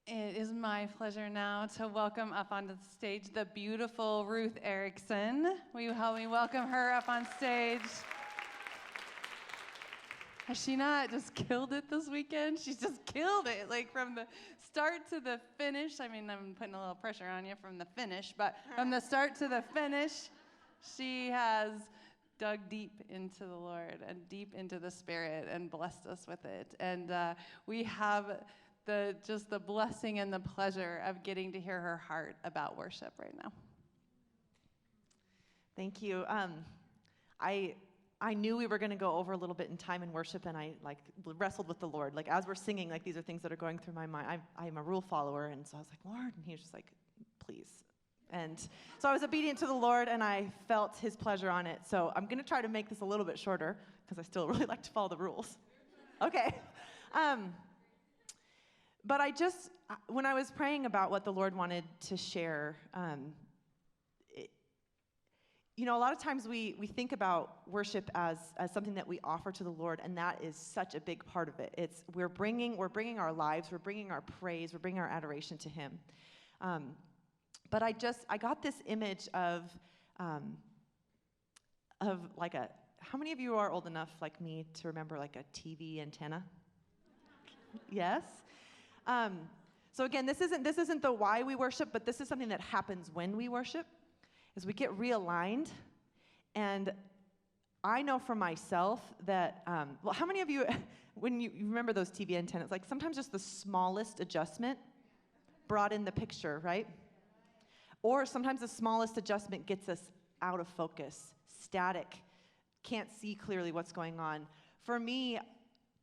It is my pleasure now to welcome up onto the stage the beautiful Ruth Erickson. Will you help me welcome her up on stage? Has she not just killed it this weekend? She's just killed it, like from the start to the finish. I mean, I'm putting a little pressure on you from the finish, but from the start to the finish, she has dug deep into the Lord and deep into the Spirit and blessed us with it. And we have the blessing and the pleasure of getting to hear her heart about worship right now. Thank you. I knew we were going to go over a little bit in time in worship, and I wrestled with the Lord. Like as we're singing, these are things that are going through my mind. I'm a rule follower, and so I was like, Lord, and he was just like, please. And so I was obedient to the Lord, and I felt his pleasure on it. So I'm going to try to make this a little bit shorter because I still really like to follow the rules. Okay. But when I was praying about what the Lord wanted to share, a lot of times we think about worship as something that we offer to the Lord, and that is such a big part of it. We're bringing our lives, we're bringing our praise, we're bringing our adoration to Him. But I got this image of like how many of you are old enough like me to remember like a TV antenna? Yes. So again, this isn't the why we worship, but this is something that happens when we worship, is we get realigned. And I know for myself that, how many of you, when you remember those TV antennas, like sometimes just the smallest adjustment brought in the picture, right? Or sometimes the smallest adjustment gets us out of focus, static, can't see clearly what's going on. For me,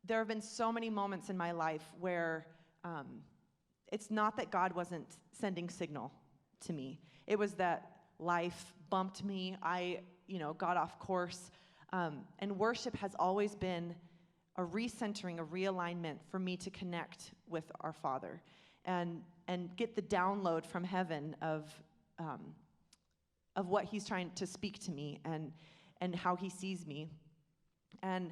there have been so many moments in my life where it's not that God wasn't sending signal to me. It was that life bumped me. I, got off course. And worship has always been a recentering, a realignment for me to connect with our Father and get the download from heaven of what He's trying to speak to me and how He sees me. And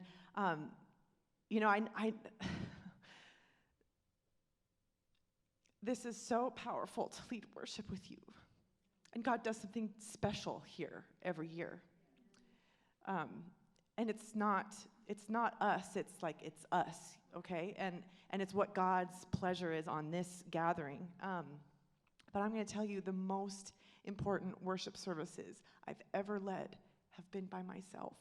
this is so powerful to lead worship with you. And God does something special here every year. And it's not us, it's us, okay? And it's what God's pleasure is on this gathering. But I'm going to tell you, the most important worship services I've ever led have been by myself.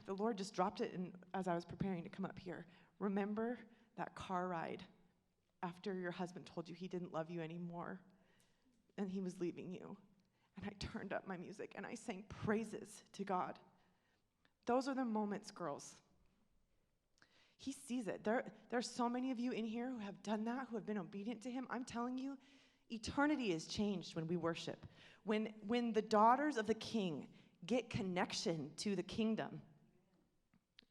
The Lord just dropped it as I was preparing to come up here. Remember that car ride after your husband told you he didn't love you anymore and he was leaving you? And I turned up my music and I sang praises to God. Those are the moments, girls. He sees it. There's so many of you in here who have done that, who have been obedient to Him. I'm telling you, eternity is changed when we worship. When the daughters of the King get connection to the kingdom,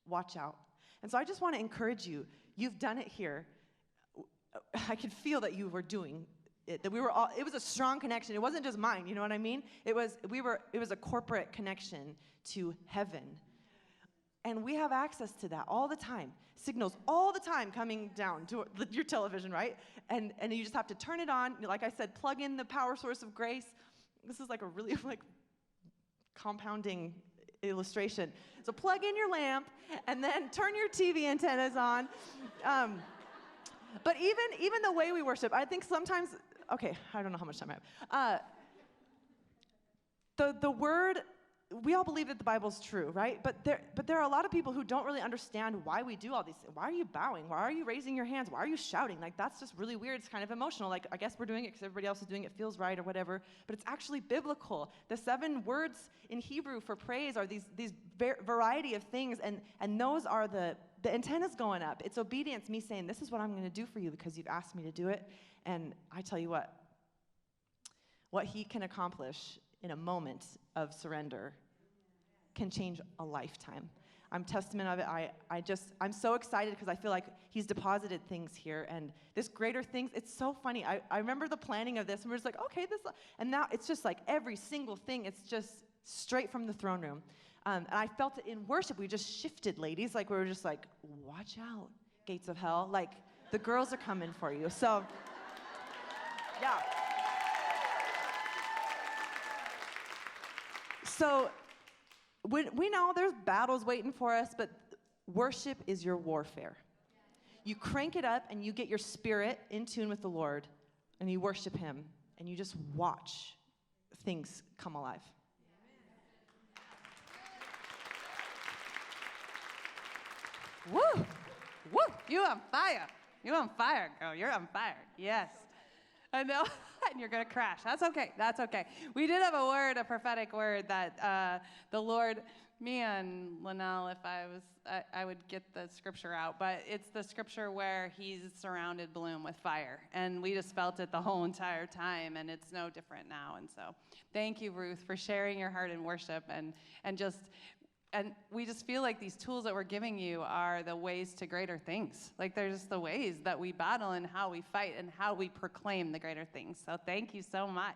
watch out. And so I just want to encourage you. You've done it here. I could feel that you were doing it, that we were all, it was a strong connection. It wasn't just mine, you know what I mean? It was a corporate connection to heaven. And we have access to that all the time. Signals all the time coming down to your television, right? And you just have to turn it on. Like I said, plug in the power source of grace. This is like a really compounding illustration. So plug in your lamp and then turn your TV antennas on. But even the way we worship, I think sometimes, okay, I don't know how much time I have. The word, we all believe that the Bible's true, right? But there are a lot of people who don't really understand why we do all these things. Why are you bowing? Why are you raising your hands? Why are you shouting? That's just really weird. It's kind of emotional. I guess we're doing it because everybody else is doing it, feels right or whatever. But it's actually biblical. The 7 words in Hebrew for praise are these variety of things, and those are the antennas going up. It's obedience, me saying, this is what I'm going to do for you because you've asked me to do it. And I tell you what He can accomplish in a moment of surrender can change a lifetime. I'm testament of it. I'm so excited because I feel like He's deposited things here, and this greater things, it's so funny. I remember the planning of this, and we're just like, okay, and now it's just like every single thing, it's just straight from the throne room. And I felt it in worship. We just shifted, ladies. We were just like, watch out. gates of hell. Like, the girls are coming for you. So, yeah. So, we know there's battles waiting for us, but worship is your warfare. You crank it up and you get your spirit in tune with the Lord and you worship him and you just watch things come alive. Woo! Woo! You on fire. You on fire, girl. You're on fire. Yes. I know. And you're going to crash. That's okay. That's okay. We did have a word, a prophetic word that the Lord, me and Linnell, if I would get the scripture out, but it's the scripture where he's surrounded Bloom with fire. And we just felt it the whole entire time, and it's no different now. And so thank you, Ruth, for sharing your heart in worship and we just feel like these tools that we're giving you are the ways to greater things. Like they're just the ways that we battle and how we fight and how we proclaim the greater things. So thank you so much.